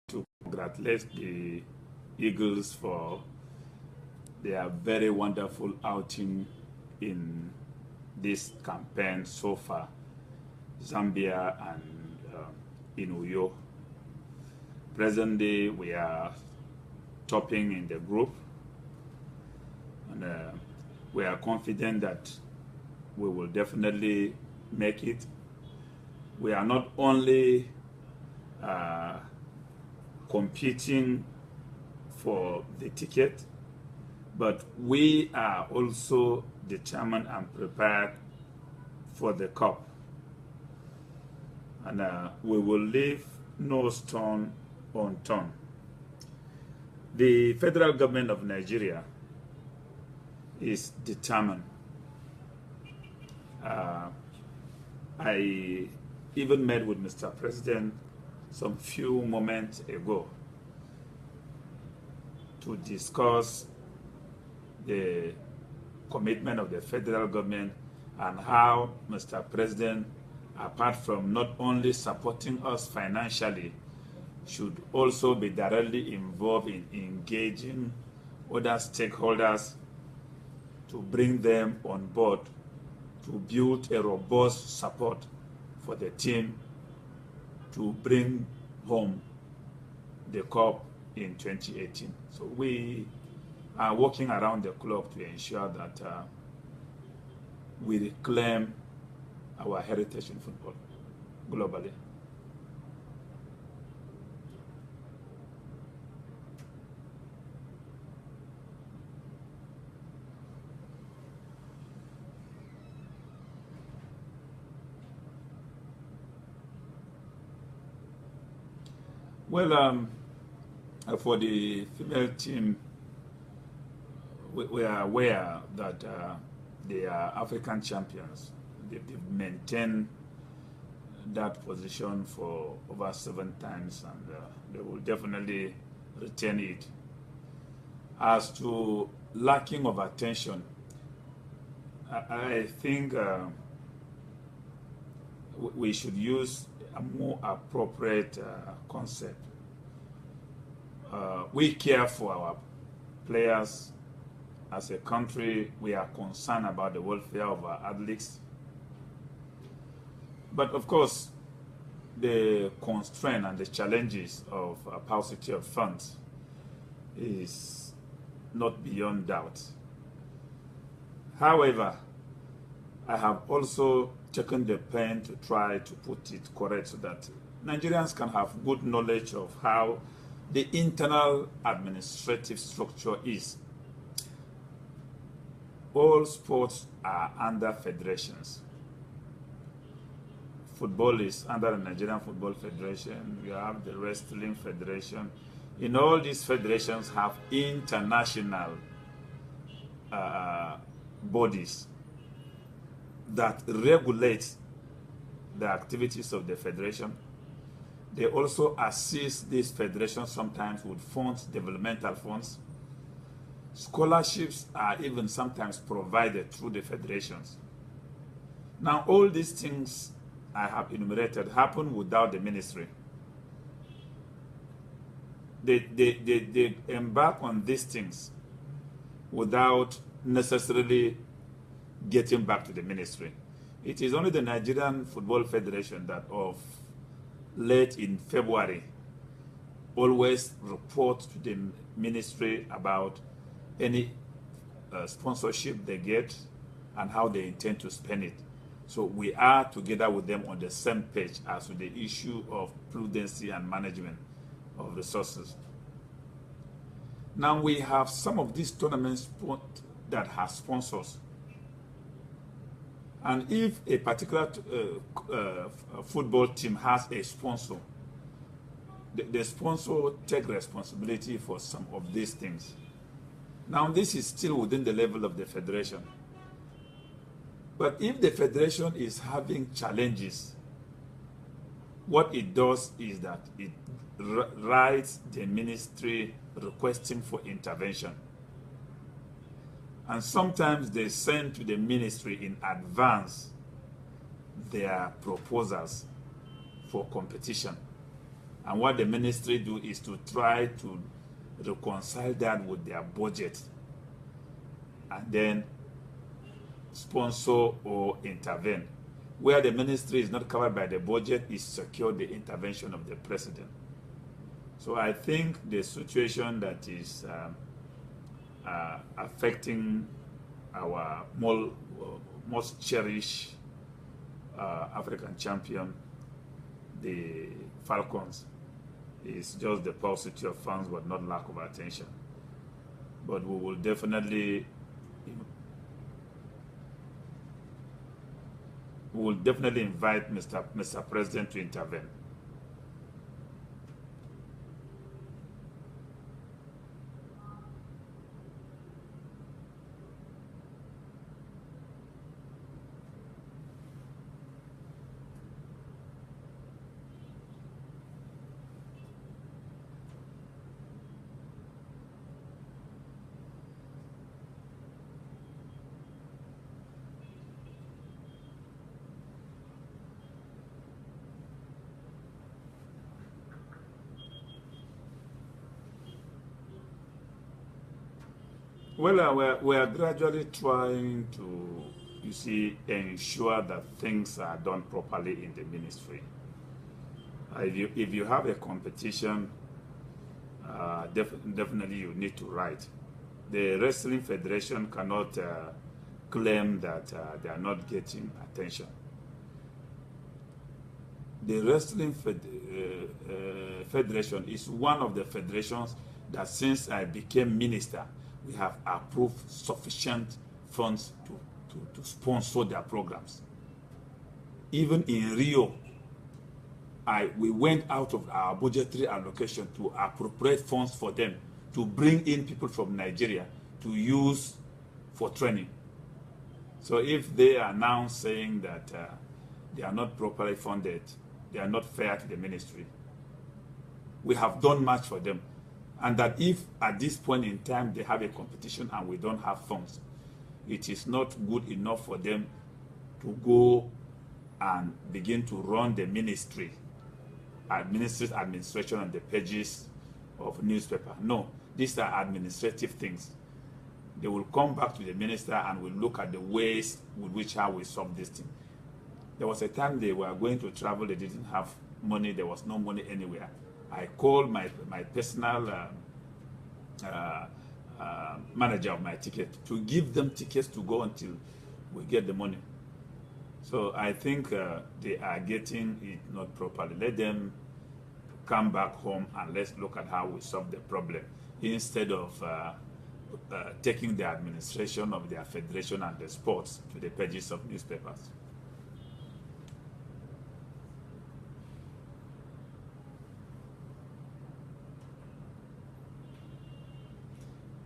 to congratulate the Eagles for their very wonderful outing in this campaign so far. Zambia and in Uyo. Presently, we are topping in the group, and we are confident that we will definitely make it. We are not only competing for the ticket, but we are also determined and prepared for the cup. And we will leave no stone unturned. The federal government of Nigeria is determined. I even met with Mr. President some few moments ago to discuss the commitment of the federal government and how Mr. President, apart from not only supporting us financially, should also be directly involved in engaging other stakeholders to bring them on board to build a robust support for the team to bring home the cup in 2018. So we are working around the clock to ensure that we reclaim our heritage in football globally. Well, for the female team, we are aware that they are African champions. They've maintained that position for over 7 times, and they will definitely retain it. As to lacking of attention, I think we should use a more appropriate concept. We care for our players. As a country, we are concerned about the welfare of our athletes. But of course, the constraint and the challenges of a paucity of funds is not beyond doubt. However, I have also taken the pen to try to put it correct so that Nigerians can have good knowledge of how the internal administrative structure is. All sports are under federations. Football is under the Nigerian Football Federation. We have the Wrestling Federation. In all these federations have international bodies that regulate the activities of the federation. They also assist these federations sometimes with funds, developmental funds. Scholarships are even sometimes provided through the federations. Now, all these things I have enumerated happen without the ministry. They embark on these things without necessarily getting back to the ministry. It is only the Nigerian Football Federation that of late in February always report to the ministry about any sponsorship they get and how they intend to spend it. So we are together with them on the same page as to the issue of prudency and management of resources. Now we have some of these tournaments that have sponsors. And if a particular football team has a sponsor, the sponsor takes responsibility for some of these things. Now this is still within the level of the federation. But if the federation is having challenges, what it does is that it writes the ministry requesting for intervention. And sometimes they send to the ministry in advance their proposals for competition. And what the ministry do is to try to reconcile that with their budget and then sponsor or intervene. Where the ministry is not covered by the budget is secure the intervention of the president. So I think the situation that is affecting our most cherished African champion, the Falcons, is just the paucity of funds but not lack of attention. But we will definitely invite Mr. President to intervene. Well, we are gradually trying to, you see, ensure that things are done properly in the ministry. If you have a competition, definitely you need to write. The Wrestling Federation cannot claim that they are not getting attention. The Wrestling Federation is one of the federations that since I became minister, we have approved sufficient funds to sponsor their programs. Even in Rio, we went out of our budgetary allocation to appropriate funds for them to bring in people from Nigeria to use for training. So if they are now saying that they are not properly funded, they are not fair to the ministry, we have done much for them. And that if at this point in time they have a competition and we don't have funds, it is not good enough for them to go and begin to run the ministry's administration on the pages of newspaper. No, these are administrative things. They will come back to the minister and will look at the ways with which how we solve this thing. There was a time they were going to travel, they didn't have money, there was no money anywhere. I called my personal manager of my ticket to give them tickets to go until we get the money. So I think they are getting it not properly. Let them come back home and let's look at how we solve the problem instead of taking the administration of their federation and the sports to the pages of newspapers.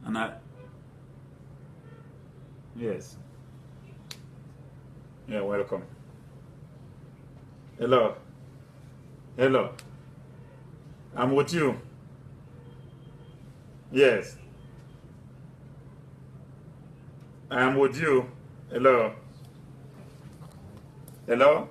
And yes. Yeah, welcome. Hello. Hello. I'm with you. Yes. I am with you. Hello. Hello.